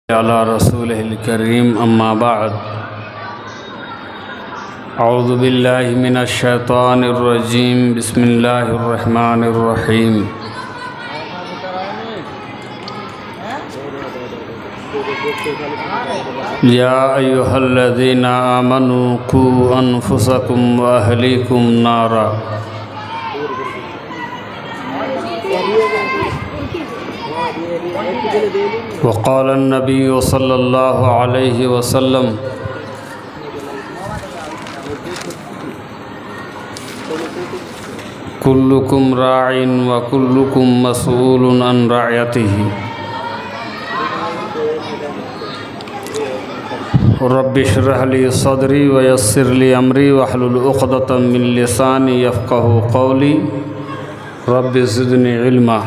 अला रसूलिहिल करीम अम्मा बाद अऊज़ु बिल्लाहि मिनश शैतानिर रजीम बिस्मिल्लाहिर रहमानिर रहीम। या अय्युहल्लज़ीना आमनू कू अनफुसकुम व अहलीकुम नारा। वक़ाल नबी सल्लल्लाहु अलैहि वसल्लम कुल्लुकुम राइन व कुल्लुकुम मसऊलुन अन रअयतिही। रब्बि इश्रह ली सदरी व यस्सिर ली अमरी वहलुल उक़दतम मिन लिसानी यफ़क़हू क़ौली। रब्बि ज़िदनी इल्मा।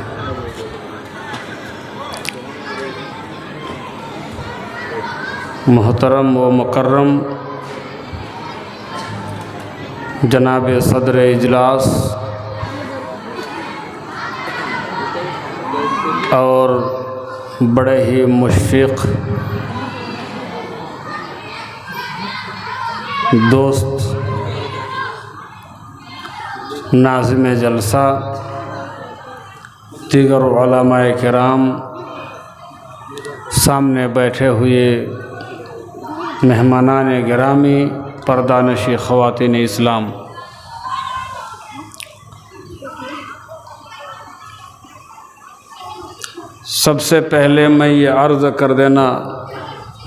मोहतरम व मुकर्रम जनाब सदर इजलास और बड़े ही मुशफ़िक़ दोस्त नाज़िम जलसा, दीगर उलमाए किराम, सामने बैठे हुए मेहमानान गिरामी, पर्दानशी ख़वातीन इस्लाम, सबसे पहले मैं ये अर्ज़ कर देना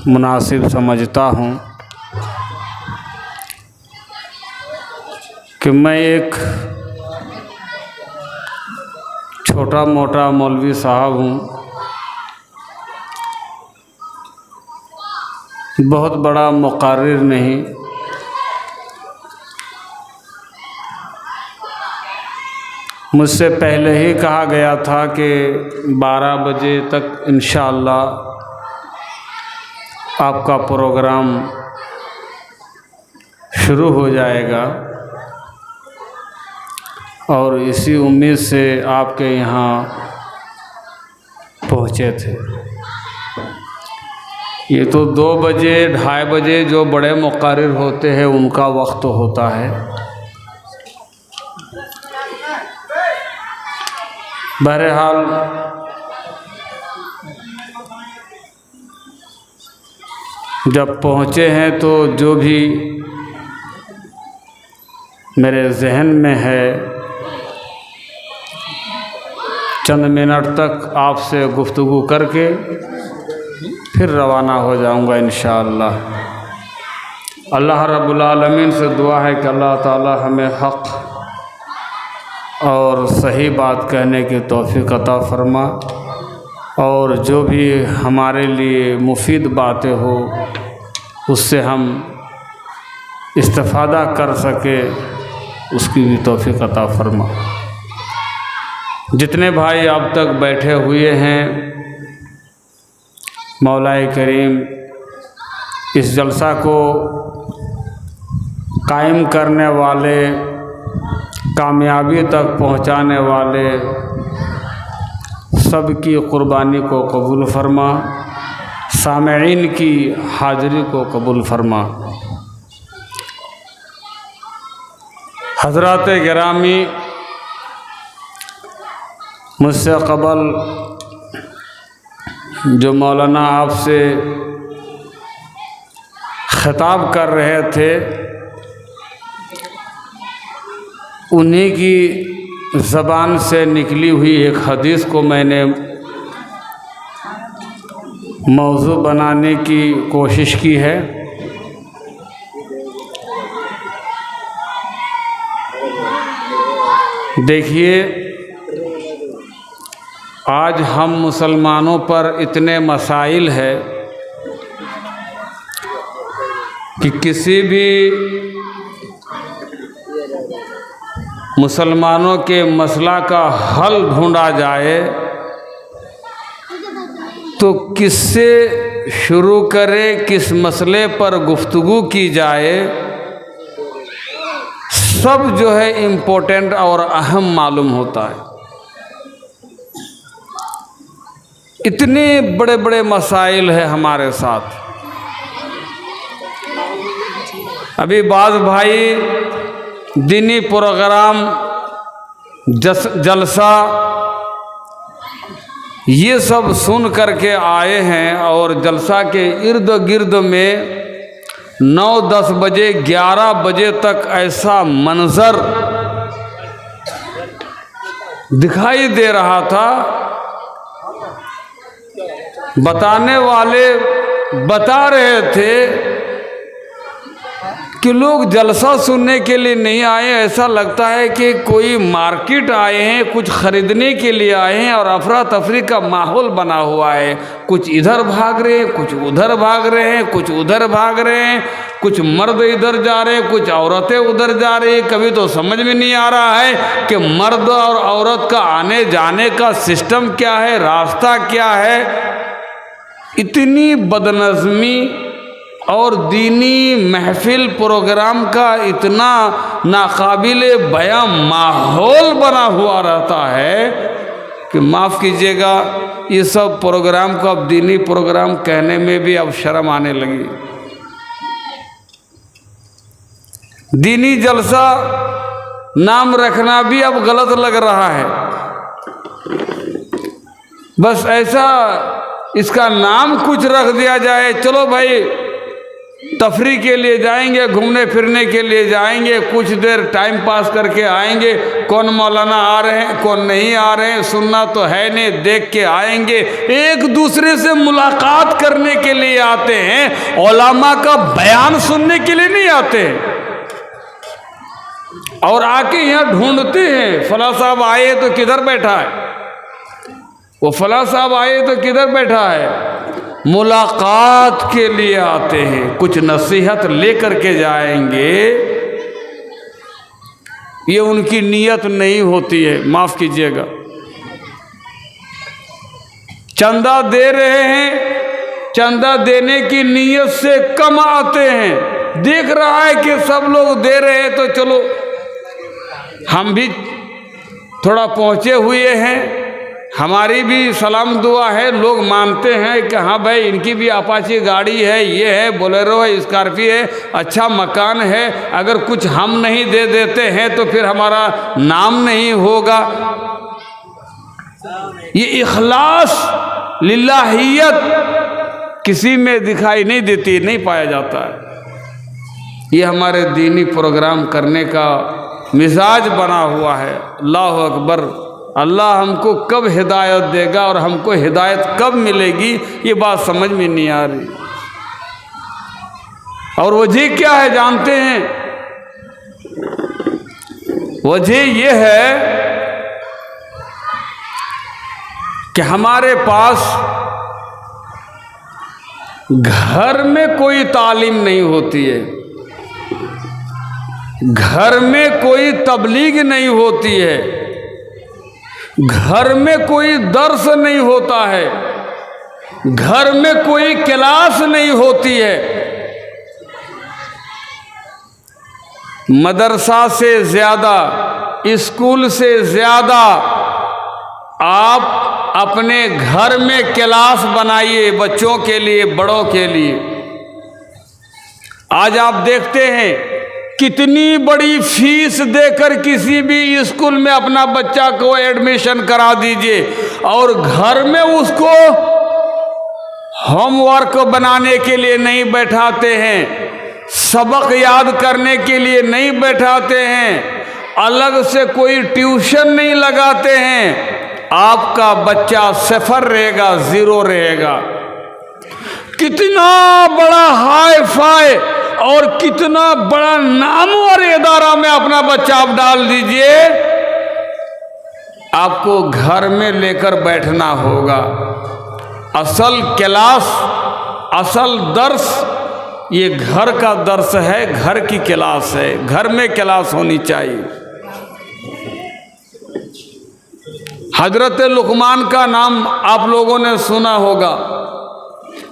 मुनासिब समझता हूँ कि मैं एक छोटा मोटा मौलवी साहब हूँ। बहुत बड़ा मुक़र्रिर नहीं, मुझसे पहले ही कहा गया था कि 12 बजे तक इंशाअल्लाह आपका प्रोग्राम शुरू हो जाएगा और इसी उम्मीद से आपके यहाँ पहुँचे थे। ये तो 2 बजे 2:30 बजे जो बड़े मुक़र्रिर होते हैं उनका वक्त होता है। बहरहाल जब पहुँचे हैं तो जो भी मेरे जहन में है चंद मिनट तक आपसे गुफ्तगू करके फिर रवाना हो जाऊंगा इंशाअल्लाह। अल्लाह रब्बुल आलमीन से दुआ है कि अल्लाह ताला हमें हक़ और सही बात कहने की तौफ़ीक़ अता फ़रमा और जो भी हमारे लिए मुफीद बातें हो उससे हम इस्तिफ़ादा कर सके उसकी भी तौफ़ीक़ अता फ़रमा। जितने भाई अब तक बैठे हुए हैं, मौलाए करीम इस जलसा को कायम करने वाले, कामयाबी तक पहुंचाने वाले सबकी क़ुरबानी को कबूल फ़रमा, सामईन की हाज़िरी को कबूल फ़रमा। हज़रात गिरामी, मुझसे क़बल जो मौलाना आपसे ख़िताब कर रहे थे उन्हीं की ज़बान से निकली हुई एक हदीस को मैंने मौजू बनाने की कोशिश की है। देखिए, आज हम मुसलमानों पर इतने मसाइल है कि किसी भी मुसलमानों के मसला का हल ढूंढा जाए तो किससे शुरू करें, किस मसले पर गुफ्तगू की जाए, सब जो है इम्पोर्टेंट और अहम मालूम होता है। इतने बड़े बड़े मसाइल है हमारे साथ। अभी बाज़ भाई दीनी प्रोग्राम, जलसा ये सब सुन करके आए हैं और जलसा के इर्द गिर्द में 9-10 बजे 11 बजे तक ऐसा मंजर दिखाई दे रहा था। बताने वाले बता रहे थे कि लोग जलसा सुनने के लिए नहीं आए, ऐसा लगता है कि कोई मार्केट आए हैं, कुछ खरीदने के लिए आए हैं और अफरा तफरी का माहौल बना हुआ है। कुछ इधर भाग रहे हैं, कुछ उधर भाग रहे हैं, कुछ उधर भाग रहे हैं, कुछ मर्द इधर जा रहे हैं, कुछ औरतें उधर जा रही हैं। कभी तो समझ में नहीं आ रहा है कि मर्द और औरत का आने जाने का सिस्टम क्या है, रास्ता क्या है। इतनी बदनज़मी और दीनी महफिल प्रोग्राम का इतना नाकाबिले बयां माहौल बना हुआ रहता है कि माफ़ कीजिएगा, ये सब प्रोग्राम को अब दीनी प्रोग्राम कहने में भी अब शर्म आने लगी। दीनी जलसा नाम रखना भी अब गलत लग रहा है। बस ऐसा इसका नाम कुछ रख दिया जाए, चलो भाई तफरी के लिए जाएंगे, घूमने फिरने के लिए जाएंगे, कुछ देर टाइम पास करके आएंगे, कौन मौलाना आ रहे हैं कौन नहीं आ रहे हैं सुनना तो है नहीं, देख के आएंगे। एक दूसरे से मुलाकात करने के लिए आते हैं, उलमा का बयान सुनने के लिए नहीं आते हैं। और आके यहाँ ढूंढते हैं फला साहब आए तो किधर बैठा है, वो फला साहब आए तो किधर बैठा है। मुलाकात के लिए आते हैं, कुछ नसीहत लेकर के जाएंगे, ये उनकी नीयत नहीं होती है, माफ़ कीजिएगा। चंदा दे रहे हैं, चंदा देने की नीयत से कम आते हैं। देख रहा है कि सब लोग दे रहे हैं तो चलो हम भी थोड़ा पहुँचे हुए हैं, हमारी भी सलाम दुआ है। लोग मानते हैं कि हाँ भाई इनकी भी अपाची गाड़ी है, ये है, बोलेरो है, स्कॉर्पियो है, अच्छा मकान है। अगर कुछ हम नहीं दे देते हैं तो फिर हमारा नाम नहीं होगा। ये इखलास लिल्लाहियत किसी में दिखाई नहीं देती, नहीं पाया जाता है। ये हमारे दीनी प्रोग्राम करने का मिजाज बना हुआ है। अल्लाह अकबर। अल्लाह हमको कब हिदायत देगा और हमको हिदायत कब मिलेगी, ये बात समझ में नहीं आ रही। और वजह क्या है जानते हैं? वजह ये है कि हमारे पास घर में कोई तालीम नहीं होती है, घर में कोई तबलीग नहीं होती है, घर में कोई दर्स नहीं होता है, घर में कोई क्लास नहीं होती है। मदरसा से ज़्यादा, स्कूल से ज़्यादा आप अपने घर में क्लास बनाइए बच्चों के लिए, बड़ों के लिए। आज आप देखते हैं कितनी बड़ी फीस देकर किसी भी स्कूल में अपना बच्चा को एडमिशन करा दीजिए और घर में उसको होमवर्क बनाने के लिए नहीं बैठाते हैं, सबक याद करने के लिए नहीं बैठाते हैं, अलग से कोई ट्यूशन नहीं लगाते हैं। आपका बच्चा सिफर रहेगा, ज़ीरो रहेगा। कितना बड़ा हाई फाई और कितना बड़ा नामवर इदारा में अपना बच्चा आप डाल दीजिए, आपको घर में लेकर बैठना होगा। असल क्लास, असल दर्स ये घर का दर्स है, घर की क्लास है, घर में क्लास होनी चाहिए। हजरत लुकमान का नाम आप लोगों ने सुना होगा,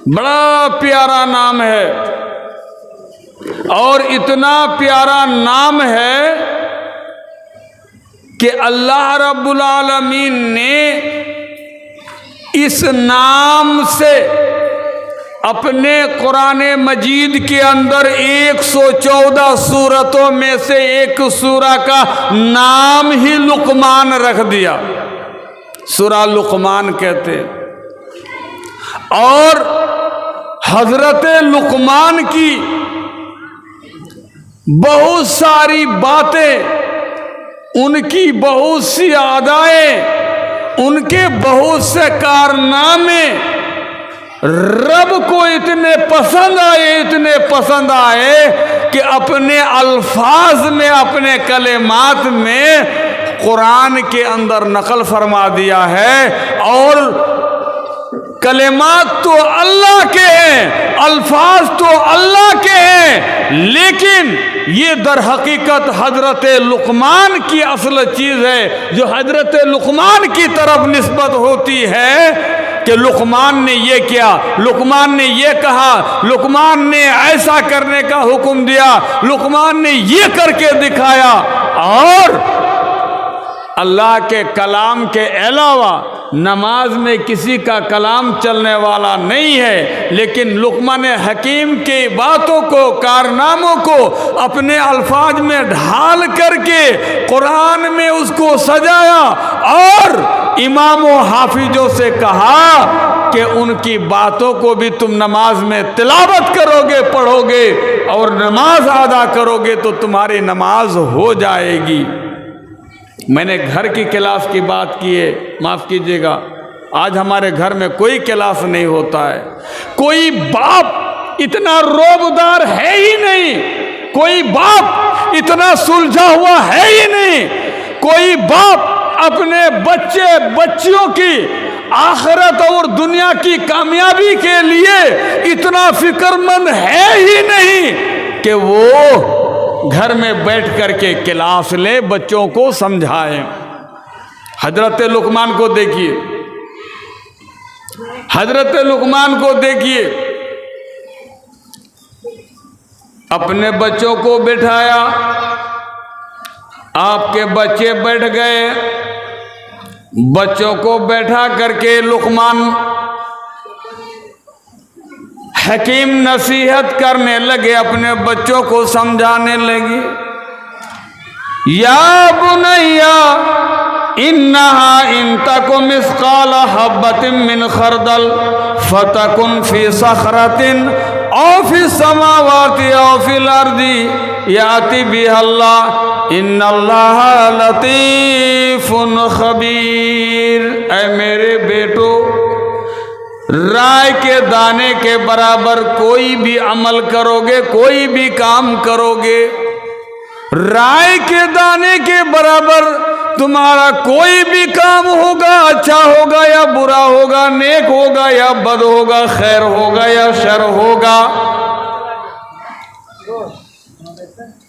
बड़ा प्यारा नाम है और इतना प्यारा नाम है कि अल्लाह रब्बुल आलमीन ने इस नाम से अपने कुरान मजीद के अंदर 114 सूरतों में से एक सूरा का नाम ही लुकमान रख दिया, सूरा लुकमान कहते हैं। और हजरत लुकमान की बहुत सारी बातें, उनकी बहुत सी अदाएं, उनके बहुत से कारनामे रब को इतने पसंद आए कि अपने अल्फाज में, अपने कलेमात में कुरान के अंदर नकल फरमा दिया है। और कलेमात तो अल्लाह के हैं, अल्फाज तो अल्लाह के हैं, लेकिन ये दर हकीकत हजरत लुकमान की असल चीज़ है, जो हजरत लुकमान की तरफ निस्बत होती है कि लुकमान ने ये किया, लुकमान ने ये कहा, लुकमान ने ऐसा करने का हुक्म दिया, लुकमान ने ये करके दिखाया। और अल्लाह के कलाम के अलावा नमाज में किसी का कलाम चलने वाला नहीं है, लेकिन लुकमान हकीम के बातों को, कारनामों को अपने अल्फाज में ढाल करके कुरान में उसको सजाया और इमामों हाफिजों से कहा कि उनकी बातों को भी तुम नमाज में तिलावत करोगे, पढ़ोगे और नमाज अदा करोगे तो तुम्हारी नमाज हो जाएगी। मैंने घर की क्लास की बात की है, माफ़ कीजिएगा, आज हमारे घर में कोई क्लास नहीं होता है। कोई बाप इतना रोबदार है ही नहीं, कोई बाप इतना सुलझा हुआ है ही नहीं, कोई बाप अपने बच्चियों की आखिरत और दुनिया की कामयाबी के लिए इतना फिक्रमंद है ही नहीं कि वो घर में बैठ करके क्लास ले, बच्चों को समझाएं। हजरत लुकमान को देखिए, हजरत लुकमान को देखिए, अपने बच्चों को बिठाया, आपके बच्चे बैठ गए, बच्चों को बैठा करके लुकमान हकीम नसीहत करने लगे, अपने बच्चों को समझाने लगे। या बुनैया इन्नहा इन तकुम मिस्काल हब्बतिन मिन खरदल फतकुन फी सखरतिन औ फी समावाति औ फिल अर्दी याति बिहल्लाह इन्नल्लाह लतीफुन खबीर। ऐ मेरे बेटो, राय के दाने के बराबर कोई भी अमल करोगे, कोई भी काम करोगे, राय के दाने के बराबर तुम्हारा कोई भी काम होगा, अच्छा होगा या बुरा होगा, नेक होगा या बद होगा, खैर होगा या शर होगा,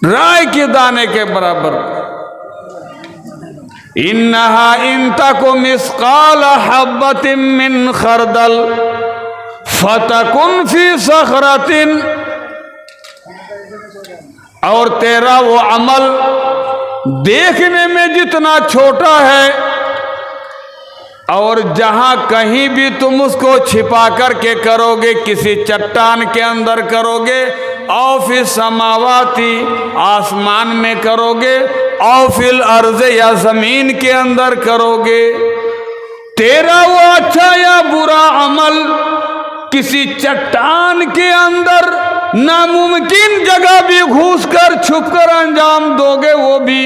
राय के दाने के बराबर। इन्नहा इन तकु मिस्काल हब्बतिन मिन खरदल फतकुन फी सखरतिन, और तेरा वो अमल देखने में जितना छोटा है और जहां कहीं भी तुम उसको छिपा करके करोगे, किसी चट्टान के अंदर करोगे, और फिर समावाती आसमान में करोगे, और फिर अर्ज़ या जमीन के अंदर करोगे, तेरा वो अच्छा या बुरा अमल किसी चट्टान के अंदर नामुमकिन जगह भी घुसकर छुपकर अंजाम दोगे वो भी,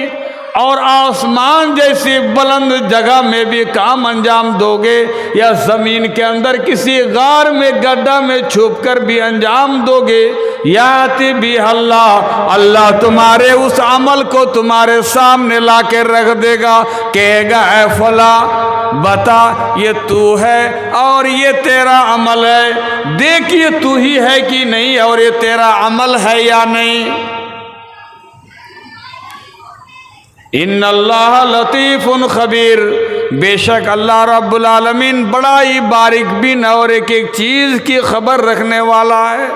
और आसमान जैसी बुलंद जगह में भी काम अंजाम दोगे, या ज़मीन के अंदर किसी गार में गड्ढा में छुपकर भी अंजाम दोगे। याति भी अल्लाह तुम्हारे उस अमल को तुम्हारे सामने ला के रख देगा, कहेगा ऐ फला बता ये तू है और ये तेरा अमल है, देखिए तू ही है कि नहीं और ये तेरा अमल है या नहीं। इन्नल्लाह लतीफुन खबीर, बेशक अल्लाह रब्बुल आलमीन बड़ा ही बारीक बिन और एक एक चीज़ की खबर रखने वाला है।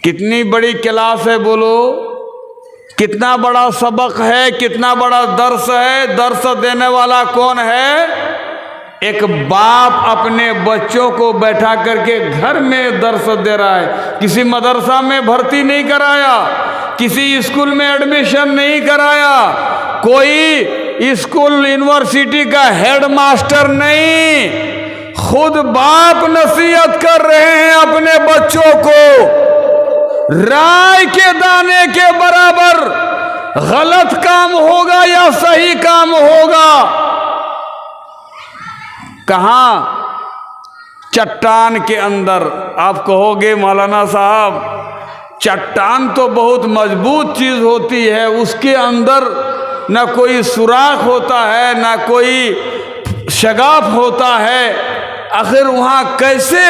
कितनी बड़ी क्लास है बोलो, कितना बड़ा सबक है, कितना बड़ा दर्स है। दर्स देने वाला कौन है? एक बाप अपने बच्चों को बैठा करके घर में दर्स दे रहा है, किसी मदरसा में भर्ती नहीं कराया, किसी स्कूल में एडमिशन नहीं कराया, कोई स्कूल यूनिवर्सिटी का हेडमास्टर नहीं, खुद बाप नसीहत कर रहे हैं अपने बच्चों को। राय के दाने के बराबर गलत काम होगा या सही काम होगा। कहाँ? चट्टान के अंदर। आप कहोगे मौलाना साहब चट्टान तो बहुत मजबूत चीज होती है, उसके अंदर ना कोई सुराख होता है ना कोई शगाफ होता है, आखिर वहाँ कैसे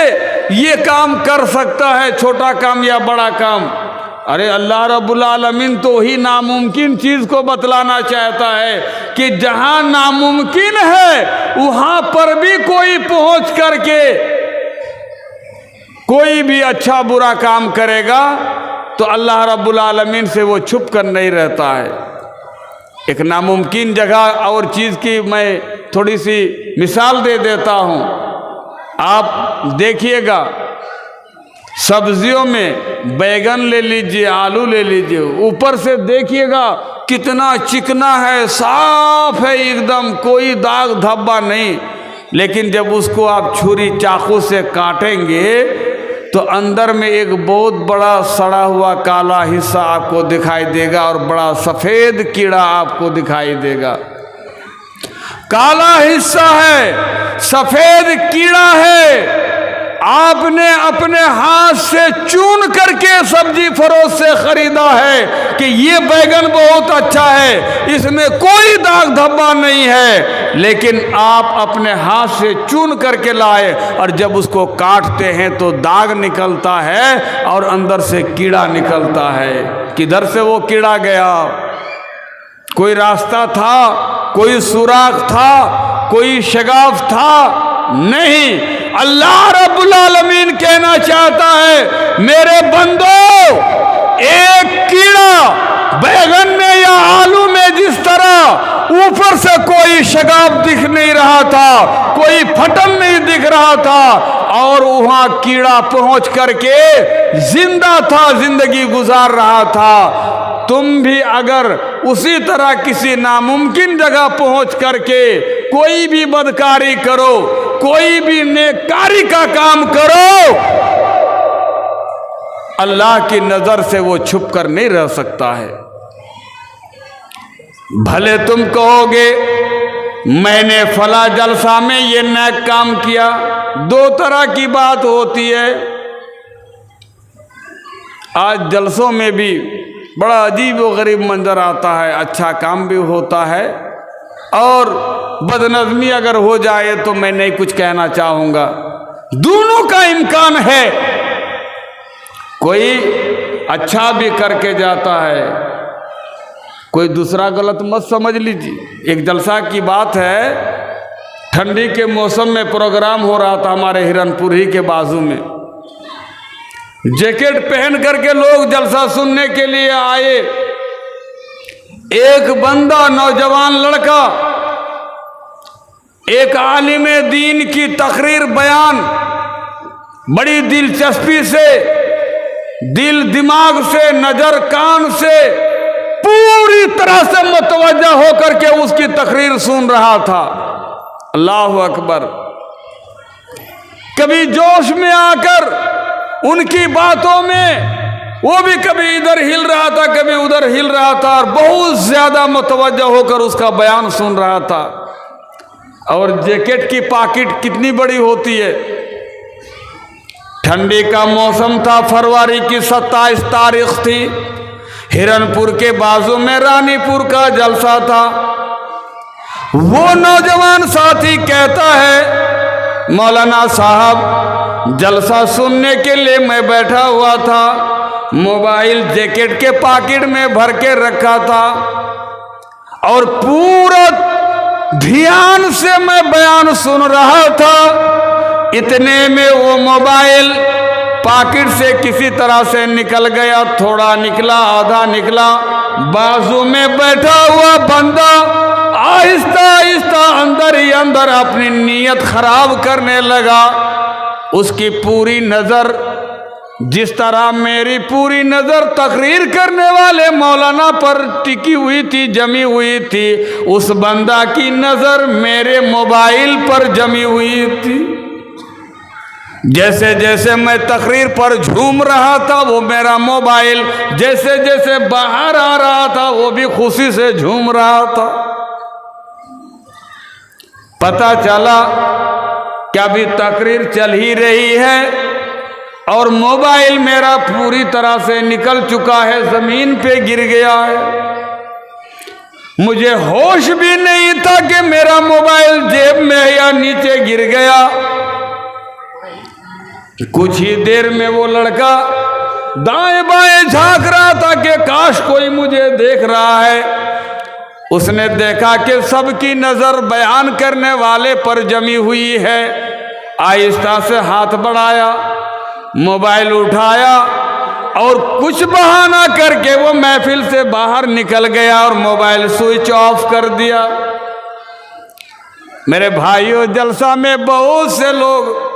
ये काम कर सकता है, छोटा काम या बड़ा काम? अरे अल्लाह रब्बुल आलमीन तो ही नामुमकिन चीज को बतलाना चाहता है कि जहां नामुमकिन है वहां पर भी कोई पहुंच करके कोई भी अच्छा बुरा काम करेगा तो अल्लाह रब्बुल आलमीन से वो छुप कर नहीं रहता है। एक नामुमकिन जगह और चीज की मैं थोड़ी सी मिसाल दे देता हूं। आप देखिएगा सब्जियों में बैगन ले लीजिए, आलू ले लीजिए, ऊपर से देखिएगा कितना चिकना है, साफ है एकदम, कोई दाग धब्बा नहीं, लेकिन जब उसको आप छुरी चाकू से काटेंगे तो अंदर में एक बहुत बड़ा सड़ा हुआ काला हिस्सा आपको दिखाई देगा और बड़ा सफेद कीड़ा आपको दिखाई देगा। काला हिस्सा है, सफेद कीड़ा है, आपने अपने हाथ से चुन करके सब्जी फरोश से खरीदा है कि ये बैगन बहुत अच्छा है, इसमें कोई दाग धब्बा नहीं है, लेकिन आप अपने हाथ से चुन करके लाए और जब उसको काटते हैं तो दाग निकलता है और अंदर से कीड़ा निकलता है। किधर से वो कीड़ा गया? कोई रास्ता था, कोई सुराख था, कोई शगाफ था? नहीं। अल्लाह रब्बुल आलमीन कहना चाहता है मेरे बंदो, एक कीड़ा बैगन में या आलू में जिस तरह ऊपर से कोई शगाफ दिख नहीं रहा था, कोई फटन नहीं दिख रहा था और वहां कीड़ा पहुंच करके जिंदा था, जिंदगी गुजार रहा था, तुम भी अगर उसी तरह किसी नामुमकिन जगह पहुंच करके कोई भी बदकारी करो, कोई भी नेकारी का काम करो, अल्लाह की नजर से वो छुप कर नहीं रह सकता है। भले तुम कहोगे मैंने फला जलसा में ये नेक काम किया, दो तरह की बात होती है। आज जलसों में भी बड़ा अजीब व गरीब मंजर आता है, अच्छा काम भी होता है और बदनज़मी अगर हो जाए तो मैं नहीं कुछ कहना चाहूँगा, दोनों का इम्कान है। कोई अच्छा भी करके जाता है, कोई दूसरा गलत मत समझ लीजिए। एक जलसा की बात है, ठंडी के मौसम में प्रोग्राम हो रहा था हमारे हिरनपुर ही के बाजू में, जैकेट पहन करके लोग जलसा सुनने के लिए आए। एक बंदा नौजवान लड़का एक आलिम दीन की तकरीर बयान बड़ी दिलचस्पी से, दिल दिमाग से, नजर कान से पूरी तरह से मुतवज्जा होकर के उसकी तकरीर सुन रहा था। अल्लाहु अकबर। कभी जोश में आकर उनकी बातों में वो भी कभी इधर हिल रहा था, कभी उधर हिल रहा था और बहुत ज्यादा मुतवज्जा होकर उसका बयान सुन रहा था। और जैकेट की पॉकेट कितनी बड़ी होती है। ठंडी का मौसम था, फरवरी की 27 तारीख थी, हिरनपुर के बाजू में रानीपुर का जलसा था। वो नौजवान साथी कहता है मौलाना साहब जलसा सुनने के लिए मैं बैठा हुआ था, मोबाइल जैकेट के पॉकेट में भर के रखा था और पूरा ध्यान से मैं बयान सुन रहा था। इतने में वो मोबाइल पॉकेट से किसी तरह से निकल गया, थोड़ा निकला, आधा निकला। बाजू में बैठा हुआ बंदा आहिस्ता आहिस्ता अंदर ही अंदर अपनी नीयत खराब करने लगा। उसकी पूरी नजर, जिस तरह मेरी पूरी नजर तकरीर करने वाले मौलाना पर टिकी हुई थी, जमी हुई थी, उस बंदा की नजर मेरे मोबाइल पर जमी हुई थी। जैसे जैसे मैं तकरीर पर झूम रहा था, वो मेरा मोबाइल जैसे जैसे बाहर आ रहा था, वो भी खुशी से झूम रहा था। पता चला कि अभी तकरीर चल ही रही है और मोबाइल मेरा पूरी तरह से निकल चुका है, जमीन पे गिर गया है। मुझे होश भी नहीं था कि मेरा मोबाइल जेब में है या नीचे गिर गया। कुछ ही देर में वो लड़का दाएं बाएं झांक रहा था कि काश कोई मुझे देख रहा है। उसने देखा कि सबकी नजर बयान करने वाले पर जमी हुई है। आहिस्ता से हाथ बढ़ाया, मोबाइल उठाया और कुछ बहाना करके वो महफिल से बाहर निकल गया और मोबाइल स्विच ऑफ कर दिया। मेरे भाइयों, जलसा में बहुत से लोग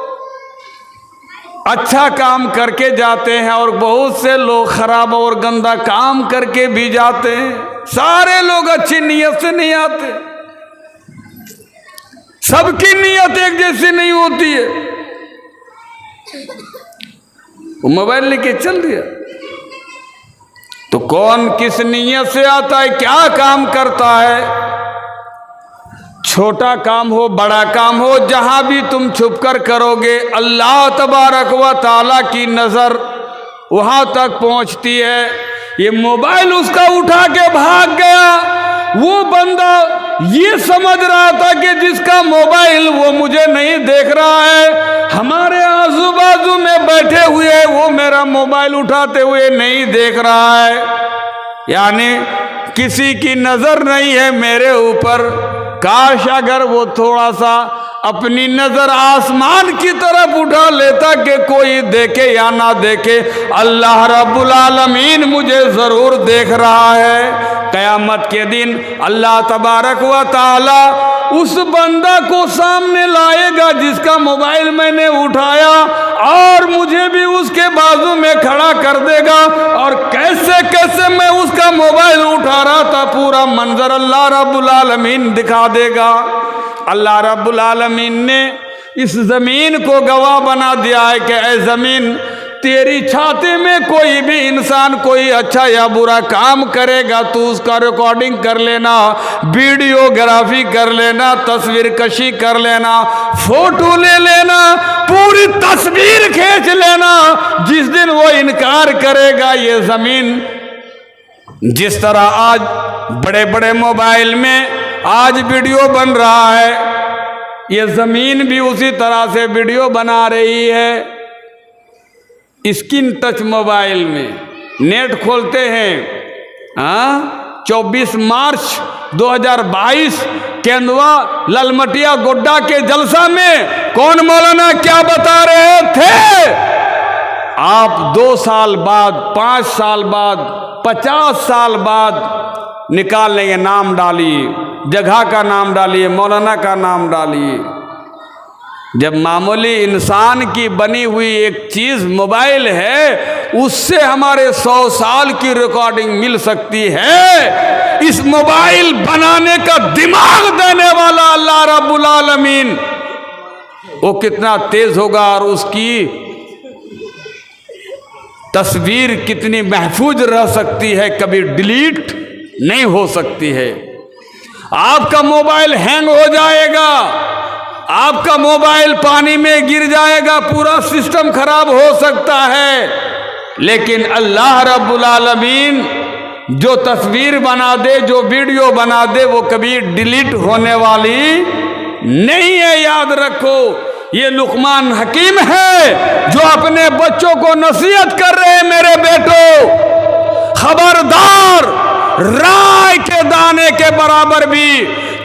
अच्छा काम करके जाते हैं और बहुत से लोग खराब और गंदा काम करके भी जाते हैं। सारे लोग अच्छी नीयत से नहीं आते, सबकी नीयत एक जैसी नहीं होती है। वो मोबाइल लेके चल दिया तो कौन किस नीयत से आता है, क्या काम करता है। छोटा काम हो, बड़ा काम हो, जहां भी तुम छुपकर करोगे, अल्लाह तबारक व तआला की नजर वहां तक पहुंचती है। ये मोबाइल उसका उठा के भाग गया। वो बंदा ये समझ रहा था कि जिसका मोबाइल वो मुझे नहीं देख रहा है, हमारे आजू बाजू में बैठे हुए वो मेरा मोबाइल उठाते हुए नहीं देख रहा है, यानी किसी की नजर नहीं है मेरे ऊपर। काश अगर वो थोड़ा सा अपनी नजर आसमान की तरफ उठा लेता कि कोई देखे या ना देखे, अल्लाह रब्बुल आलमीन मुझे जरूर देख रहा है। क़यामत के दिन अल्लाह तबारक व तआला उस बंदा को सामने लाएगा जिसका मोबाइल मैंने उठाया और मुझे भी उसके बाजू में खड़ा कर देगा और कैसे कैसे मैं उसका मोबाइल उठा रहा था पूरा मंजर अल्लाह रब्बुल आलमीन दिखा देगा। अल्लाह रब्बुल आलमीन ने इस ज़मीन को गवाह बना दिया है कि ऐ ज़मीन, तेरी छाती में कोई भी इंसान कोई अच्छा या बुरा काम करेगा, तू उसका रिकॉर्डिंग कर लेना, वीडियोग्राफी कर लेना, तस्वीर कशी कर लेना, फोटो ले लेना, पूरी तस्वीर खींच लेना। जिस दिन वो इनकार करेगा, ये ज़मीन जिस तरह आज बड़े बड़े मोबाइल में आज वीडियो बन रहा है, ये ज़मीन भी उसी तरह से वीडियो बना रही है। स्क्रीन टच मोबाइल में नेट खोलते हैं 24 मार्च 2022 केंदुआ ललमटिया गोड्डा के जलसा में कौन मौलाना क्या बता रहे थे। आप 2 साल बाद, 5 साल बाद, 50 साल बाद निकाल लेंगे, नाम डालिए, जगह का नाम डालिए, मौलाना का नाम डालिए। जब मामूली इंसान की बनी हुई एक चीज मोबाइल है, उससे हमारे 100 साल की रिकॉर्डिंग मिल सकती है। इस मोबाइल बनाने का दिमाग देने वाला अल्लाह रब्बुल आलमीन, वो कितना तेज होगा और उसकी तस्वीर कितनी महफूज रह सकती है, कभी डिलीट नहीं हो सकती है। आपका मोबाइल हैंग हो जाएगा, आपका मोबाइल पानी में गिर जाएगा, पूरा सिस्टम खराब हो सकता है, लेकिन अल्लाह रब्बुल आलमीन जो तस्वीर बना दे, जो वीडियो बना दे, वो कभी डिलीट होने वाली नहीं है। याद रखो, ये लुकमान हकीम है जो अपने बच्चों को नसीहत कर रहे हैं, मेरे बेटो खबरदार, राय के दाने के बराबर भी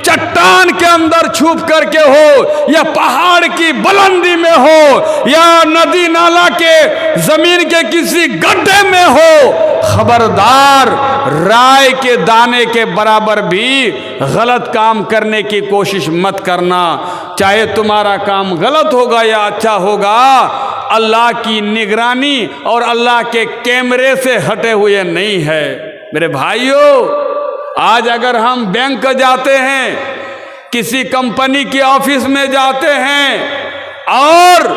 चट्टान के अंदर छुप करके हो या पहाड़ की बुलंदी में हो या नदी नाला के जमीन के किसी गड्ढे में हो, खबरदार राय के दाने के बराबर भी गलत काम करने की कोशिश मत करना। चाहे तुम्हारा काम गलत होगा या अच्छा होगा, अल्लाह की निगरानी और अल्लाह के कैमरे से हटे हुए नहीं है। मेरे भाइयों, आज अगर हम बैंक जाते हैं, किसी कंपनी के ऑफिस में जाते हैं और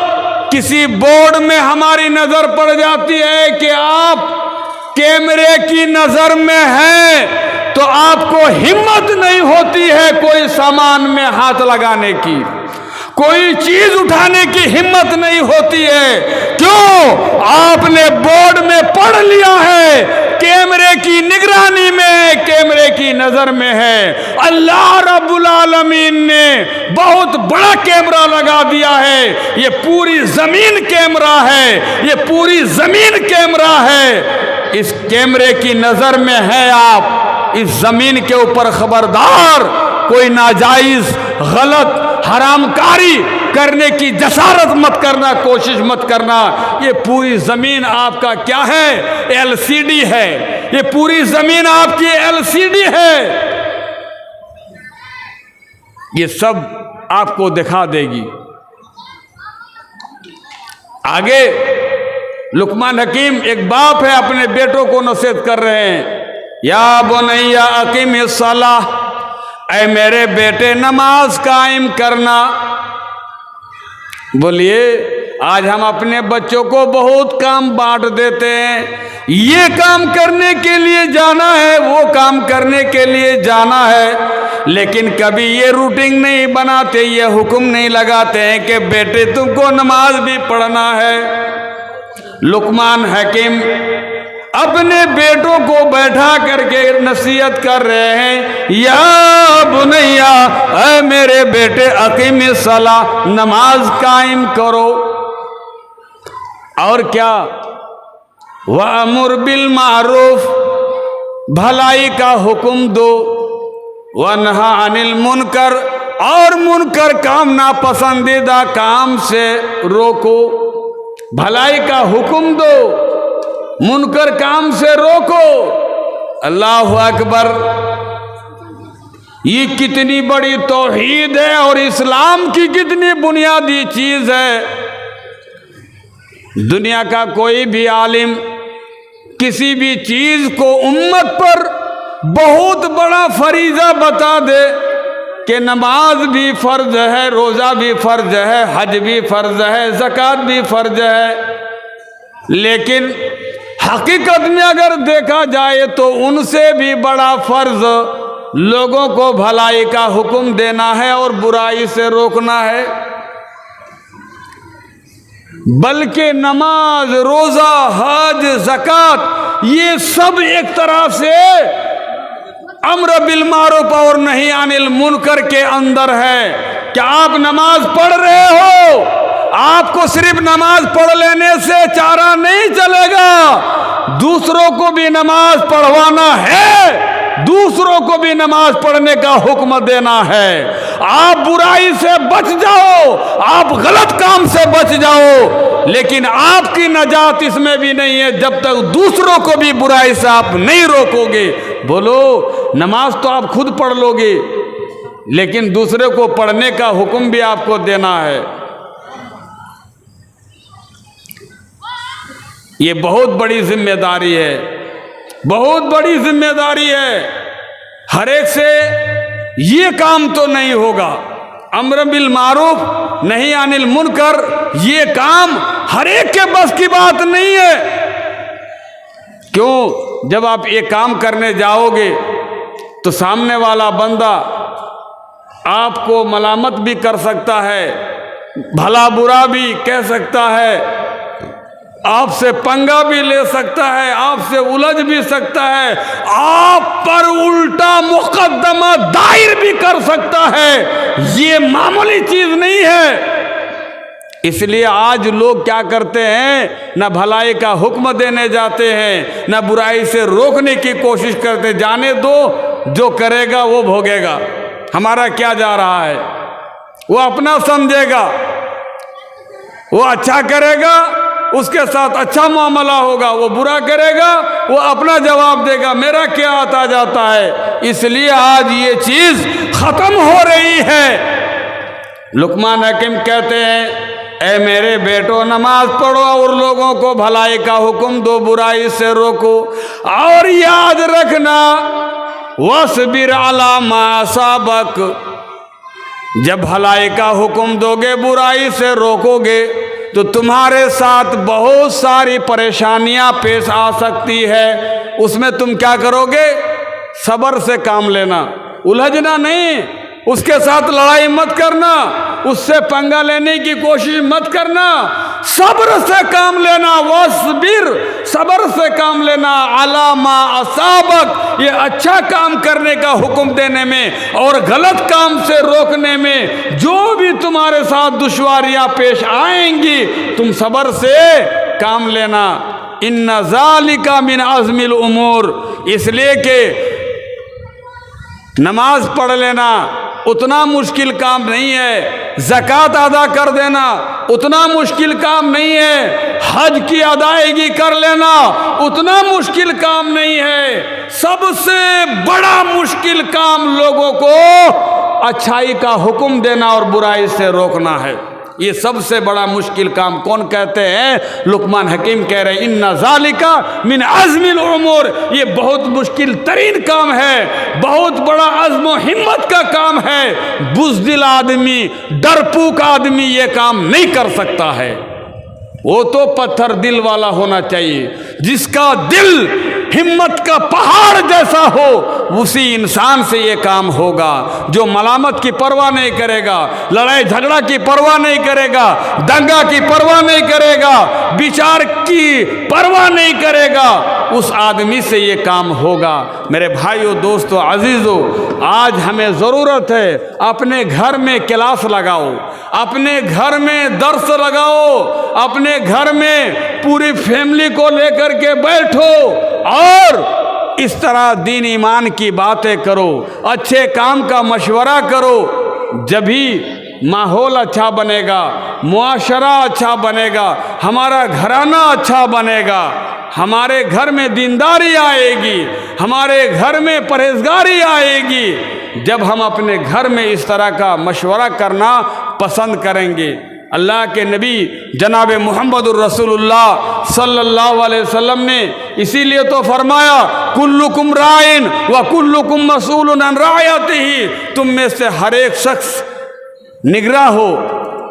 किसी बोर्ड में हमारी नजर पड़ जाती है कि आप कैमरे की नजर में हैं, तो आपको हिम्मत नहीं होती है कोई सामान में हाथ लगाने की, कोई चीज उठाने की हिम्मत नहीं होती है। क्यों? आपने बोर्ड में पढ़ लिया है कैमरे की निगरानी में, कैमरे की नजर में है। अल्लाह रब्बुल आलमीन ने बहुत बड़ा कैमरा लगा दिया है। ये पूरी जमीन कैमरा है, ये पूरी जमीन कैमरा है। इस कैमरे की नजर में है आप, इस जमीन के ऊपर खबरदार कोई नाजायज गलत हरामकारी करने की जसारत मत करना, कोशिश मत करना। ये पूरी जमीन आपका क्या है? एलसीडी है। ये पूरी जमीन आपकी एलसीडी है। ये सब आपको दिखा देगी। आगे लुकमान हकीम एक बाप है, अपने बेटों को नसीहत कर रहे हैं, या बुनैया अकीमिस सलाह, ऐ मेरे बेटे नमाज कायम करना। बोलिए, आज हम अपने बच्चों को बहुत काम बांट देते हैं, ये काम करने के लिए जाना है, वो काम करने के लिए जाना है, लेकिन कभी ये रूटीन नहीं बनाते, ये हुक्म नहीं लगाते हैं कि बेटे तुमको नमाज भी पढ़ना है। लुकमान हकीम अपने बेटों को बैठा करके नसीहत कर रहे हैं, या बुनैया, ऐ मेरे बेटे अकीमिस सलाह, नमाज कायम करो। और क्या? वअमुर बिल मारूफ, भलाई का हुक्म दो, वनहा अनिल मुनकर, और मुनकर काम नापसंदीदा काम से रोको। भलाई का हुक्म दो, मुनकर काम से रोको। अल्लाह अकबर! ये कितनी बड़ी तौहीद है और इस्लाम की कितनी बुनियादी चीज है। दुनिया का कोई भी आलिम किसी भी चीज को उम्मत पर बहुत बड़ा फरीजा बता दे कि नमाज भी फर्ज है, रोजा भी फर्ज है, हज भी फर्ज है, ज़कात भी फर्ज है, लेकिन हकीकत में अगर देखा जाए तो उनसे भी बड़ा फर्ज लोगों को भलाई का हुक्म देना है और बुराई से रोकना है। बल्कि नमाज, रोजा, हज, ज़कात, ये सब एक तरह से अम्र बिल मारूफ और नही अनिल मुनकर के अंदर है। क्या आप नमाज पढ़ रहे हो? आपको सिर्फ नमाज पढ़ लेने से चारा नहीं चलेगा, दूसरों को भी नमाज पढ़वाना है, दूसरों को भी नमाज पढ़ने का हुक्म देना है। आप बुराई से बच जाओ, आप गलत काम से बच जाओ, लेकिन आपकी नजात इसमें भी नहीं है जब तक दूसरों को भी बुराई से आप नहीं रोकोगे। बोलो, नमाज तो आप खुद पढ़ लोगे, लेकिन दूसरे को पढ़ने का हुक्म भी आपको देना है। ये बहुत बड़ी जिम्मेदारी है, बहुत बड़ी जिम्मेदारी है। हर एक से ये काम तो नहीं होगा। अम्र बिल मारूफ नहीं अनिल मुनकर, ये काम हर एक के बस की बात नहीं है। क्यों? जब आप ये काम करने जाओगे तो सामने वाला बंदा आपको मलामत भी कर सकता है, भला बुरा भी कह सकता है, आपसे पंगा भी ले सकता है, आपसे उलझ भी सकता है, आप पर उल्टा मुकदमा दायर भी कर सकता है। ये मामूली चीज नहीं है। इसलिए आज लोग क्या करते हैं, न भलाई का हुक्म देने जाते हैं, न बुराई से रोकने की कोशिश करते। जाने दो, जो करेगा वो भोगेगा। हमारा क्या जा रहा है। वो अपना समझेगा, वो अच्छा करेगा उसके साथ अच्छा मामला होगा, वो बुरा करेगा वो अपना जवाब देगा, मेरा क्या आता जाता है। इसलिए आज ये चीज खत्म हो रही है। लुकमान हकीम कहते हैं, ऐ मेरे बेटो नमाज पढ़ो और लोगों को भलाई का हुक्म दो, बुराई से रोको, और याद रखना वस्बिर अला मा असाबक, जब भलाई का हुक्म दोगे बुराई से रोकोगे तो तुम्हारे साथ बहुत सारी परेशानियां पेश आ सकती है। उसमें तुम क्या करोगे? सब्र से काम लेना, उलझना नहीं, उसके साथ लड़ाई मत करना, उससे पंगा लेने की कोशिश मत करना, सब्र से काम लेना। वस्बिर, सब्र से काम लेना, अला मा असाबक, ये अच्छा काम करने का हुक्म देने में और गलत काम से रोकने में जो भी तुम्हारे साथ दुश्वारियां पेश आएंगी तुम सब्र से काम लेना। इन्ना ज़ालिका मिन अज़्मिल उमूर, इसलिए कि नमाज पढ़ लेना उतना मुश्किल काम नहीं है, ज़कात अदा कर देना उतना मुश्किल काम नहीं है, हज की अदायगी कर लेना उतना मुश्किल काम नहीं है। सबसे बड़ा मुश्किल काम लोगों को अच्छाई का हुक्म देना और बुराई से रोकना है। ये सबसे बड़ा मुश्किल काम कौन कहते हैं? लुकमान हकीम कह रहे हैं, इन्ना ज़ालिका मिन अज़्मिल उमूर, ये बहुत मुश्किल तरीन काम है, बहुत बड़ा अज़्म व हिम्मत का काम है। बुज़दिल आदमी, डरपोक आदमी ये काम नहीं कर सकता है। वो तो पत्थर दिल वाला होना चाहिए, जिसका दिल हिम्मत का पहाड़ जैसा हो, उसी इंसान से ये काम होगा, जो मलामत की परवाह नहीं करेगा, लड़ाई झगड़ा की परवाह नहीं करेगा, दंगा की परवाह नहीं करेगा, विचार की परवाह नहीं करेगा, उस आदमी से ये काम होगा। मेरे भाइयों, दोस्तों, अजीजों, आज हमें ज़रूरत है अपने घर में क्लास लगाओ, अपने घर में दर्स लगाओ, अपने घर में पूरी फैमिली को लेकर के बैठो और इस तरह दीन ईमान की बातें करो, अच्छे काम का मशवरा करो। जब भी माहौल अच्छा बनेगा, मुआशरा अच्छा बनेगा, हमारा घराना अच्छा बनेगा, हमारे घर में दीनदारी आएगी, हमारे घर में परहेजगारी आएगी। जब हम अपने घर में इस तरह का मशवरा करना पसंद करेंगे। अल्लाह के नबी जनाब मुहम्मदुर रसूलुल्लाह सल्लल्लाहु अलैहि वसल्लम ने इसीलिए तो फरमाया, कुल्लुकुम राइन व कुल्लुकुम मसूलुन अन रायतिही, तुम में से हर एक शख्स निगराह हो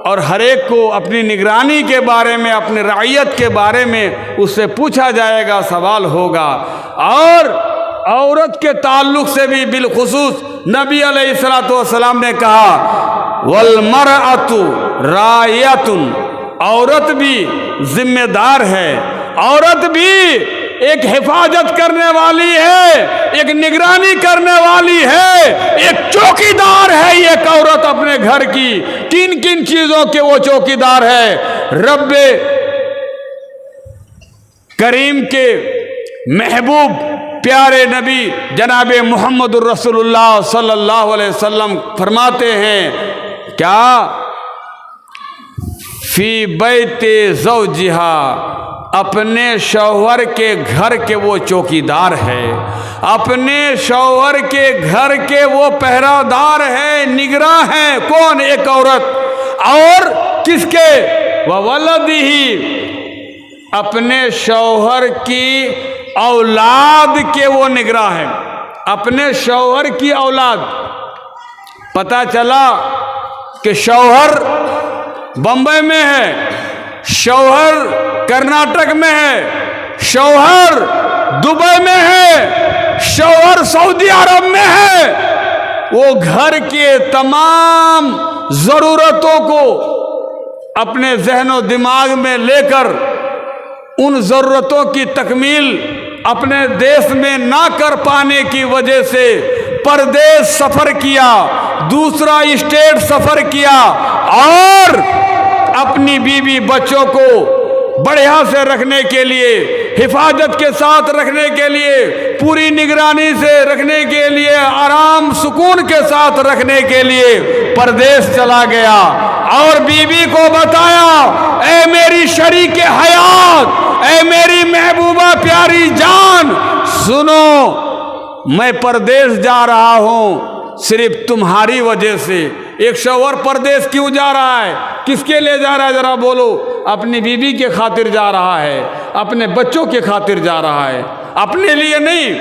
और हर एक को अपनी निगरानी के बारे में, अपनी रइयत के बारे में उससे पूछा जाएगा, सवाल होगा। और औरत के ताल्लुक से भी बिलखुसूस नबी अलैहिस्सलातु वस्सलाम ने कहा, वल मरअतु रायतुन, औरत भी जिम्मेदार है, औरत भी एक हिफाजत करने वाली है, एक निगरानी करने वाली है, एक चौकीदार है। एक औरत अपने घर की किन किन चीजों के वो चौकीदार है? रब्बे करीम के महबूब प्यारे नबी जनाब मुहम्मदुर रसूलुल्लाह सल्लल्लाहु अलैहि वसल्लम फरमाते हैं, क्या फी बैते ज़ौजिहा, अपने शौहर के घर के वो चौकीदार है, अपने शौहर के घर के वो पहरादार है, निगरां है। कौन? एक औरत। और किसके? ववलदिही, अपने शौहर की औलाद के वो निगरां है, अपने शौहर की औलाद। पता चला कि शौहर बम्बई में है, शौहर कर्नाटक में है, शौहर दुबई में है, शौहर सऊदी अरब में है। वो घर के तमाम ज़रूरतों को अपने ज़हनो दिमाग में लेकर उन ज़रूरतों की तकमील अपने देश में ना कर पाने की वजह से परदेश सफ़र किया, दूसरा स्टेट सफ़र किया और अपनी बीवी बच्चों को बढ़िया से रखने के लिए, हिफाजत के साथ रखने के लिए, पूरी निगरानी से रखने के लिए, आराम सुकून के साथ रखने के लिए परदेश चला गया और बीवी को बताया, ऐ मेरी शरीक हयात, ऐ मेरी महबूबा प्यारी जान, सुनो मैं परदेश जा रहा हूं सिर्फ तुम्हारी वजह से। एक शौहर परदेश क्यों जा रहा है, किसके लिए जा रहा है जरा बोलो? अपनी बीवी के खातिर जा रहा है, अपने बच्चों के खातिर जा रहा है, अपने लिए नहीं,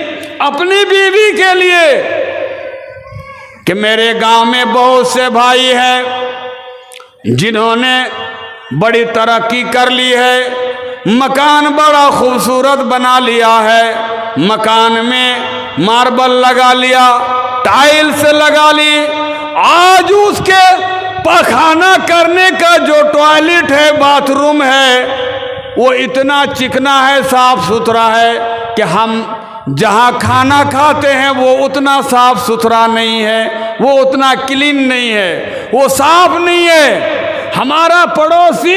अपनी बीवी के लिए। कि मेरे गांव में बहुत से भाई हैं जिन्होंने बड़ी तरक्की कर ली है, मकान बड़ा खूबसूरत बना लिया है, मकान में मार्बल लगा लिया, टाइल्स लगा ली, आज उसके पखाना करने का जो टॉयलेट है, बाथरूम है, वो इतना चिकना है, साफ सुथरा है कि हम जहाँ खाना खाते हैं वो उतना साफ सुथरा नहीं है, वो उतना क्लीन नहीं है, वो साफ नहीं है। हमारा पड़ोसी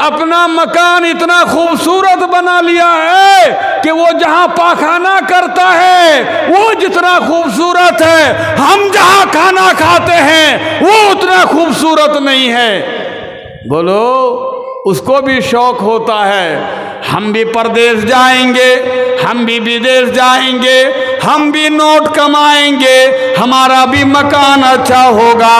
अपना मकान इतना खूबसूरत बना लिया है कि वो जहाँ पाखाना करता है वो जितना खूबसूरत है, हम जहाँ खाना खाते हैं वो उतना खूबसूरत नहीं है। बोलो, उसको भी शौक होता है, हम भी परदेश जाएंगे, हम भी विदेश जाएंगे, हम भी नोट कमाएंगे, हमारा भी मकान अच्छा होगा।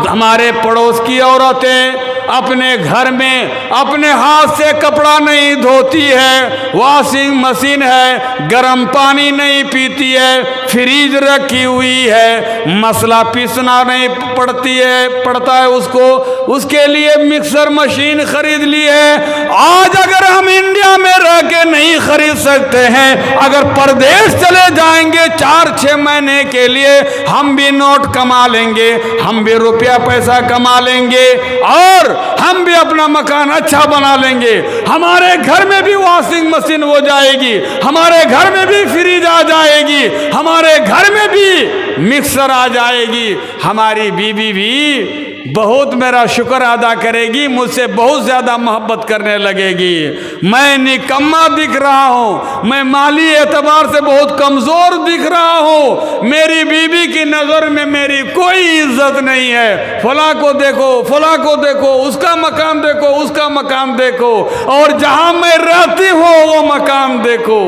हमारे पड़ोस की औरतें अपने घर में अपने हाथ से कपड़ा नहीं धोती है, वॉशिंग मशीन है, गर्म पानी नहीं पीती है, फ्रीज रखी हुई है, मसला पीसना नहीं पड़ता है उसको, उसके लिए मिक्सर मशीन खरीद ली है। आज अगर हम इंडिया में रह के नहीं खरीद सकते हैं, अगर परदेश चले जाएंगे 4-6 महीने के लिए, हम भी नोट कमा लेंगे, हम भी रुपया पैसा कमा लेंगे और हम भी अपना मकान अच्छा बना लेंगे। हमारे घर में भी वॉशिंग मशीन हो जाएगी, हमारे घर में भी फ्रिज आ जाएगी, हमारे घर में भी मिक्सर आ जाएगी, हमारी बीवी भी बहुत मेरा शुक्र अदा करेगी, मुझसे बहुत ज़्यादा मोहब्बत करने लगेगी। मैं निकम्मा दिख रहा हूँ, मैं माली एतबार से बहुत कमज़ोर दिख रहा हूँ, मेरी बीवी की नज़र में मेरी कोई इज्जत नहीं है। फला को देखो, फला को देखो, उसका मकान देखो, उसका मकान देखो, और जहाँ मैं रहती हूँ वो मकान देखो।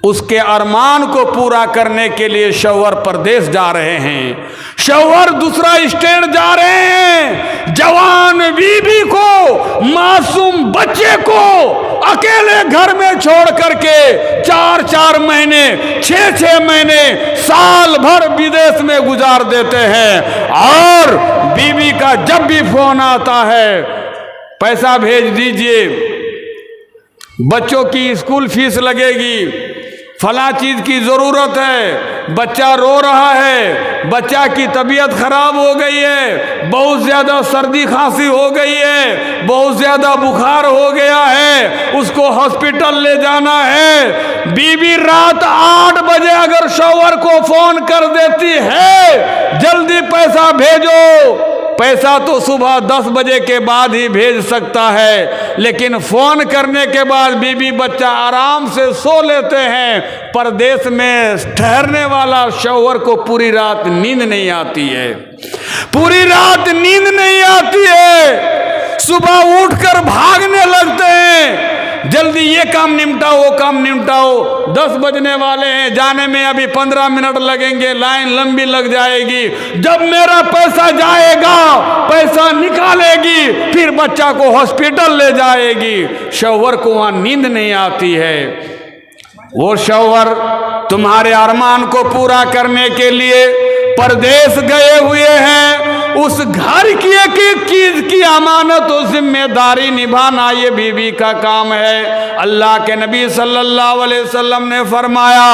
उसके अरमान को पूरा करने के लिए शौहर परदेश जा रहे हैं, शौहर दूसरा स्टेट जा रहे हैं, जवान बीबी को, मासूम बच्चे को अकेले घर में छोड़ करके 4-4 महीने, 6-6 महीने, साल भर विदेश में गुजार देते हैं। और बीवी का जब भी फोन आता है, पैसा भेज दीजिए, बच्चों की स्कूल फीस लगेगी, फला चीज़ की ज़रूरत है, बच्चा रो रहा है, बच्चा की तबीयत खराब हो गई है, बहुत ज़्यादा सर्दी खांसी हो गई है, बहुत ज़्यादा बुखार हो गया है, उसको हॉस्पिटल ले जाना है। बीवी रात 8 बजे अगर शौहर को फ़ोन कर देती है, जल्दी पैसा भेजो, पैसा तो सुबह 10 बजे के बाद ही भेज सकता है, लेकिन फ़ोन करने के बाद बीवी बच्चा आराम से सो लेते हैं। परदेश में ठहरने वाला शौहर को पूरी रात नींद नहीं आती है, पूरी रात नींद नहीं आती है, सुबह उठकर भागने लगते हैं, जल्दी ये काम निपटाओ, वो काम निपटाओ, 10 बजने वाले हैं, जाने में अभी 15 मिनट लगेंगे, लाइन लंबी लग जाएगी, जब मेरा पैसा जाएगा, पैसा निकालेगी, फिर बच्चा को हॉस्पिटल ले जाएगी। शौहर को वहाँ नींद नहीं आती है। वो शौहर तुम्हारे अरमान को पूरा करने के लिए परदेश गए हुए हैं, उस घर की एक एक चीज की अमानत और जिम्मेदारी निभाना ये बीवी का काम है। अल्लाह के नबी सल्लल्लाहु अलैहि वसल्लम ने फरमाया,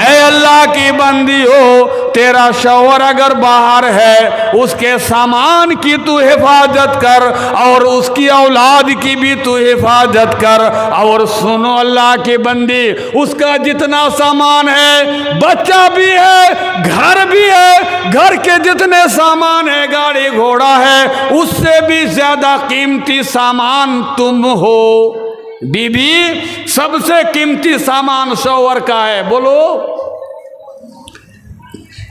ऐ अल्लाह की बंदी हो, तेरा शौहर अगर बाहर है, उसके सामान की तू हिफाजत कर और उसकी औलाद की भी तू हिफाजत कर। और सुनो अल्लाह की बंदी, उसका जितना सामान है, बच्चा भी है, घर भी है, घर के जितने सामान है, गाड़ी घोड़ा है, उससे भी ज्यादा कीमती सामान तुम हो। बीबी सबसे कीमती सामान शौहर का है। बोलो,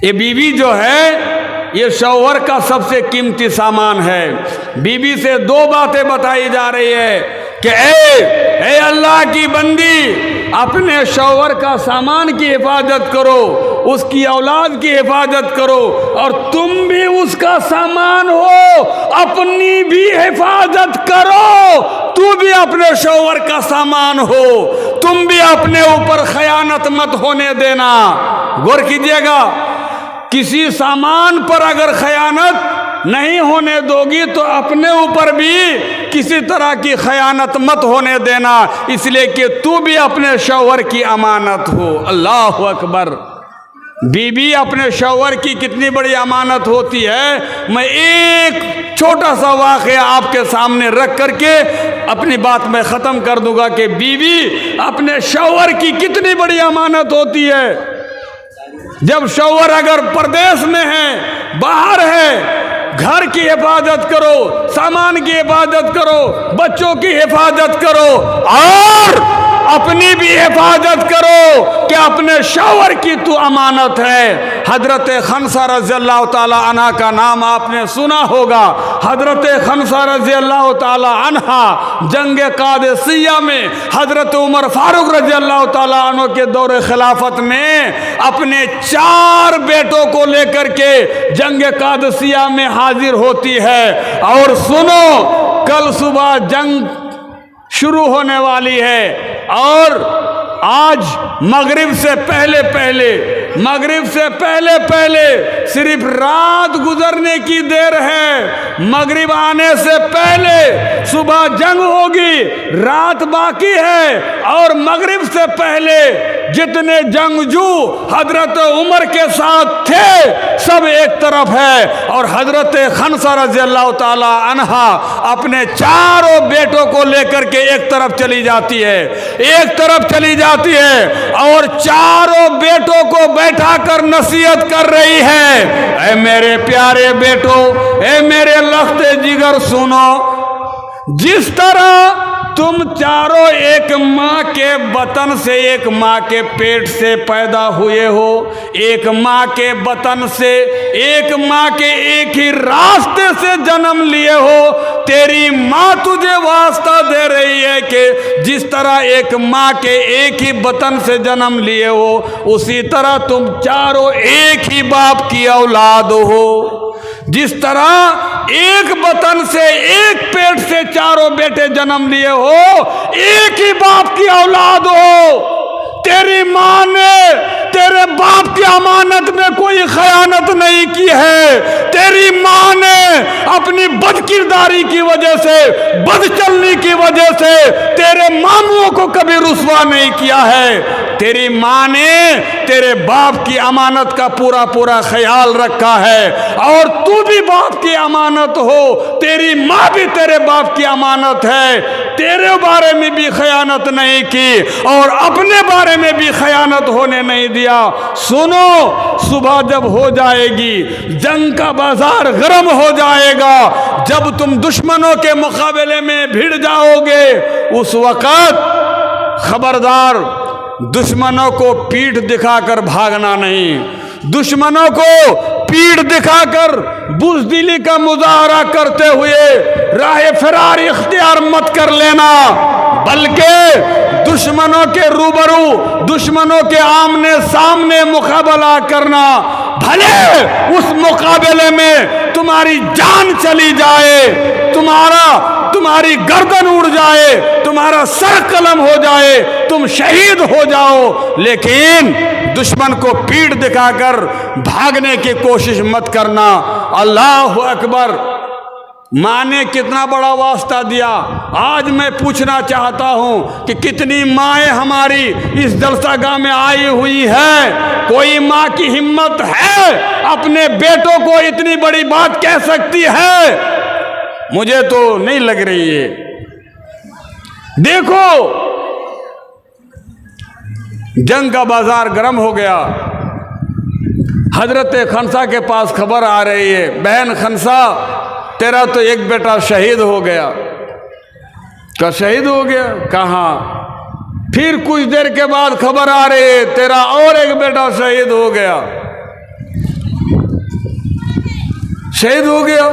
ये बीबी जो है ये शौहर का सबसे कीमती सामान है। बीबी से दो बातें बताई जा रही है कि ए अल्लाह की बंदी, अपने शौहर का सामान की हिफाजत करो, उसकी औलाद की हिफाजत करो, और तुम भी उसका सामान हो, अपनी भी हिफाजत करो। तू भी अपने शौहर का सामान हो, तुम भी अपने ऊपर खयानत मत होने देना। गौर कीजिएगा, किसी सामान पर अगर खयानत नहीं होने दोगी तो अपने ऊपर भी किसी तरह की खयानत मत होने देना, इसलिए कि तू भी अपने शौहर की अमानत हो। अल्लाह अकबर। बीबी अपने शौहर की कितनी बड़ी अमानत होती है। मैं एक छोटा सा वाक़या आपके सामने रख करके अपनी बात मैं ख़त्म कर दूंगा कि बीवी अपने शौहर की कितनी बड़ी अमानत होती है। जब शौहर अगर परदेश में है, बाहर है, घर की हिफाजत करो, सामान की हिफाजत करो, बच्चों की हिफाजत करो और अपनी भी हिफाजत करो कि अपने शौहर की तू अमानत है। हजरत खनसा रज़ी अल्लाह ताला अन्हा का नाम आपने सुना होगा। हजरत खनसा रज़ी अल्लाह ताला अन्हा जंग कादेसिया में हजरत उमर फारूक रज़ी अल्लाह ताला अन्हु के दौरे खिलाफत में अपने 4 बेटों को लेकर के जंग कादेसिया में हाजिर होती है। और सुनो, कल सुबह जंग शुरू होने वाली है और आज मगरिब से पहले सिर्फ रात गुजरने की देर है। मगरिब आने से पहले सुबह जंग होगी, रात बाकी है। और मगरिब से पहले जितने जंगजू हजरत उमर के साथ थे सब एक तरफ है और हजरत खनसा रज़ी अल्लाह ताला अन्हा अपने 4 बेटों को लेकर के एक तरफ चली जाती है और 4 बेटों को बैठा कर नसीहत कर रही है। ऐ मेरे प्यारे बेटो, ऐ मेरे लख्ते जिगर, सुनो, जिस तरह तुम 4 एक माँ के बतन से, एक माँ के पेट से पैदा हुए हो, एक माँ के बतन से, एक माँ के एक ही रास्ते से जन्म लिए हो। तेरी माँ तुझे वास्ता दे रही है कि जिस तरह एक माँ के एक ही बतन से जन्म लिए हो, उसी तरह तुम 4 एक ही बाप की औलाद हो। जिस तरह एक बतन से, एक पेट से 4 बेटे जन्म लिए हो, एक ही बाप की औलाद हो। तेरी माँ ने तेरे बाप की अमानत में कोई खयानत नहीं की है। तेरी माँ ने अपनी बदकिरदारी की वजह से, बदचलनी की वजह से तेरे मामूओं को कभी रुसवा नहीं किया है। तेरी माँ ने तेरे बाप की अमानत का पूरा पूरा ख्याल रखा है और तू भी बाप की अमानत हो। तेरी माँ भी तेरे बाप की अमानत है। तेरे बारे में भी खयानत नहीं की और अपने बारे में भी खयानत होने नहीं दिया। सुनो, सुबह जब हो जाएगी, जंग का बाजार गर्म हो जाएगा, जब तुम दुश्मनों के मुकाबले में भिड़ जाओगे, उस वक़्त खबरदार, दुश्मनों को पीठ दिखाकर भागना नहीं, दुश्मनों को पीठ दिखाकर बुज़दिली का मुजाहरा करते हुए राह फरार इख्तियार मत कर लेना, बल्कि दुश्मनों के रूबरू, दुश्मनों के आमने सामने मुकाबला करना। भले उस मुकाबले में तुम्हारी जान चली जाए, तुम्हारी गर्दन उड़ जाए, तुम्हारा सर कलम हो जाए, तुम शहीद हो जाओ, लेकिन दुश्मन को पीठ दिखाकर भागने की कोशिश मत करना। अल्लाह अकबर। माँ ने कितना बड़ा वास्ता दिया। आज मैं पूछना चाहता हूँ कि कितनी माएँ हमारी इस जलसागाह में आई हुई है। कोई माँ की हिम्मत है अपने बेटों को इतनी बड़ी बात कह सकती है? मुझे तो नहीं लग रही है। देखो, जंग का बाजार गर्म हो गया। हजरत खनसा के पास खबर आ रही है, बहन खनसा तेरा तो एक बेटा शहीद हो गया। क्या शहीद हो गया? कहाँ? फिर कुछ देर के बाद खबर आ रही है, तेरा और एक बेटा शहीद हो गया। शहीद हो गया।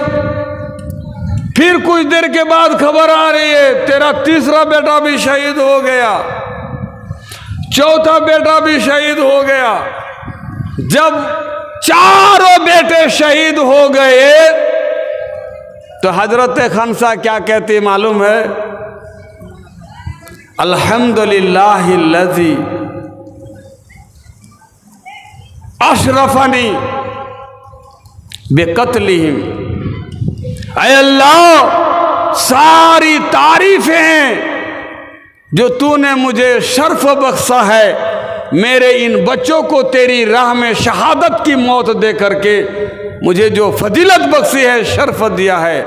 फिर कुछ देर के बाद खबर आ रही है, तेरा तीसरा बेटा भी शहीद हो गया, चौथा बेटा भी शहीद हो गया। जब चारों बेटे शहीद हो गए तो हजरत खनसा क्या कहती मालूम है? अल्हम्दुलिल्लाहिल्लज़ी अशरफनी बेकत्लिहिम। ऐ अल्लाह, सारी तारीफें हैं जो तूने मुझे शर्फ बख्शा है, मेरे इन बच्चों को तेरी राह में शहादत की मौत दे करके मुझे जो फजीलत बख्शी है, शर्फ दिया है।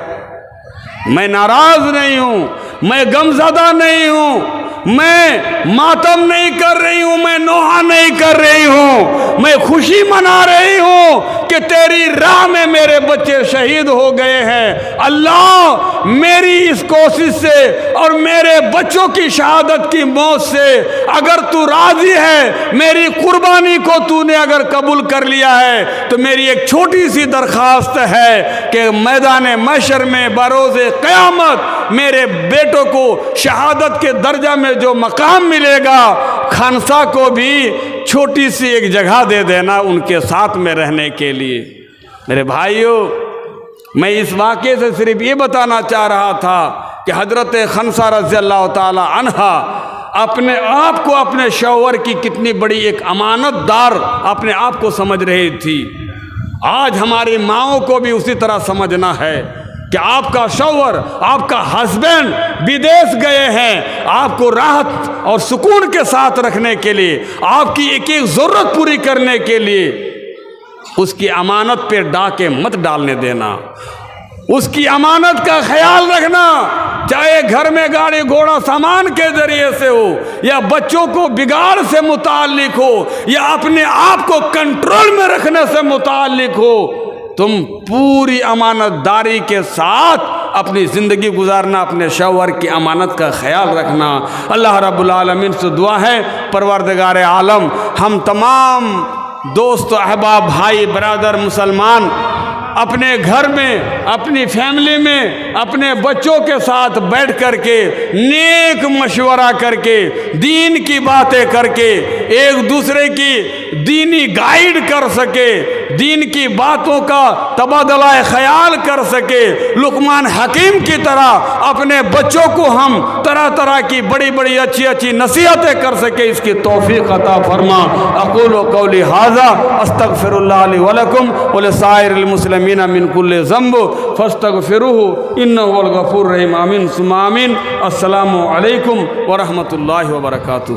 मैं नाराज नहीं हूँ, मैं गमज़दा नहीं हूँ, मैं मातम नहीं कर रही हूँ, मैं नोहा नहीं कर रही हूँ, मैं खुशी मना रही हूँ कि तेरी राह में मेरे बच्चे शहीद हो गए हैं। अल्लाह, मेरी इस कोशिश से और मेरे बच्चों की शहादत की मौत से अगर तू राजी है, मेरी कुर्बानी को तूने अगर कबूल कर लिया है, तो मेरी एक छोटी सी दरख्वास्त है कि मैदान महशर में बरोज़े क़यामत मेरे बेटों को शहादत के दर्जा में जो मकाम मिलेगा, खनसा को भी छोटी सी एक जगह दे देना उनके साथ में रहने के लिए। मेरे भाइयों, मैं इस वाक़े से सिर्फ ये बताना चाह रहा था कि हज़रत खनसा रज़ियल्लाहु ताला अन्हा अपने आप को, अपने शौहर की कितनी बड़ी एक अमानतदार अपने आप को समझ रही थी। आज हमारी माँओं को भी उसी तरह समझना है कि आपका शौहर, आपका हस्बैंड विदेश गए हैं, आपको राहत और सुकून के साथ रखने के लिए, आपकी एक एक ज़रूरत पूरी करने के लिए उसकी अमानत पे डाके मत डालने देना, उसकी अमानत का ख्याल रखना। चाहे घर में गाड़ी घोड़ा सामान के जरिए से हो, या बच्चों को बिगाड़ से मुताल्लिक हो, या अपने आप को कंट्रोल में रखने से मुताल्लिक हो, तुम पूरी अमानतदारी के साथ अपनी ज़िंदगी गुजारना, अपने शौहर की अमानत का ख्याल रखना। अल्लाह रब्बुल आलमीन से दुआ है, परवरदिगार आलम हम तमाम दोस्त, अहबाब, भाई बरादर मुसलमान अपने घर में, अपनी फैमिली में, अपने बच्चों के साथ बैठ करके नेक मशवरा करके, दीन की बातें करके, एक दूसरे की दीनी गाइड कर सके, दीन की बातों का तबादला ख्याल कर सके, लुकमान हकीम की तरह अपने बच्चों को हम तरह तरह की बड़ी बड़ी अच्छी अच्छी नसीहतें कर सके, इसकी तौफीक अता फरमा। अक़ूलु क़ौली हाज़ा अस्तग़फ़िरुल्लाह ली व लकुम व लिसाइरिल मुस्लिमीन मिन कुल्लि ज़ंब फ़स्तग़फ़िरूहु इन्नहु हुवल गफ़ूरुर रहीम। आमीन सुम्मा आमीन। अस्सलामु अलैकुम व रहमतुल्लाहि व बरकातुहू।